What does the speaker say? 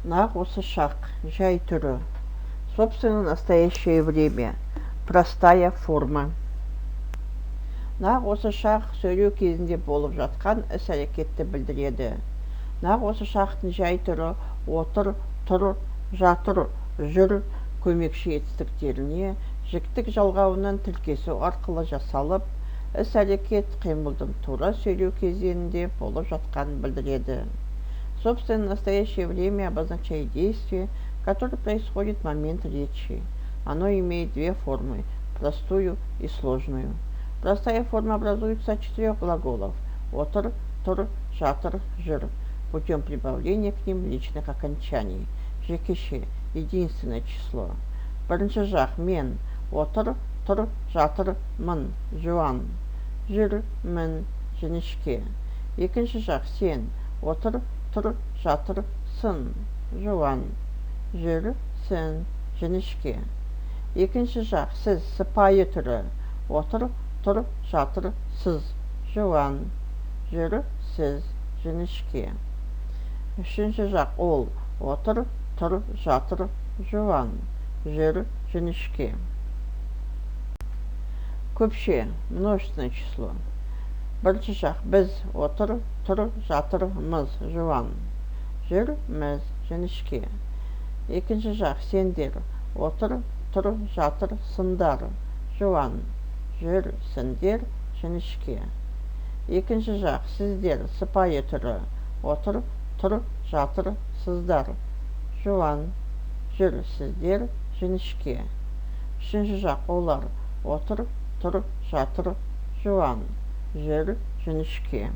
Нақ осы шақ, жай түрі. Собственно, настоящее время. Простая форма. Нақ осы шақ сөйлеу кезінде болып жатқан іс-әрекетті білдіреді. Нақ осы шақтың жай түрі отыр, тұр, жатыр, жүр көмекші етістіктеріне жіктік жалғауынан тіркесу арқылы жасалып, іс-әрекет қимылдың тура сөйлеу кезеңінде болып жатқанын білдіреді. Собственно, настоящее время обозначает действие, которое происходит в момент речи. Оно имеет две формы – простую и сложную. Простая форма образуется от 4 глаголов – отыр, тұр, жатыр, жүр, путем прибавления к ним личных окончаний. Жекеше – единственное число. Бірінші жақ – мен, отыр, тұр, жатыр, мын, жуан, жүр, мін, жіңішке. Екінші жақ – сен, отыр, тұр, жатыр, сын, жуан, жүр, сін, жіңішке. Екінші жақ – сіз, сыпайы түрі, отыр, тұр, жатыр, сіз, жуан, жүр, сіз, жіңішке. Үшінші жақ – ол, отыр, тұр, жатыр, жуан, жүр, жіңішке. Көпше – множественное число. Бірінші жақ – біз, отыр, тұр, жатыр, мыз, жуан, жүр, міз, жіңішке. Екінші жақ – сендер, отыр, тұр, жатыр, сындар, жуан, жүр, сендер, жіңішке. Екінші жақ – сіздер, сыпайы түрі, отыр, тұр, жатыр, сыздар, жуан, жүр, сіздер, жіңішке. Үшінші жақ – олар, отыр, тұр, жатыр, жуан, жүр, жіңішке.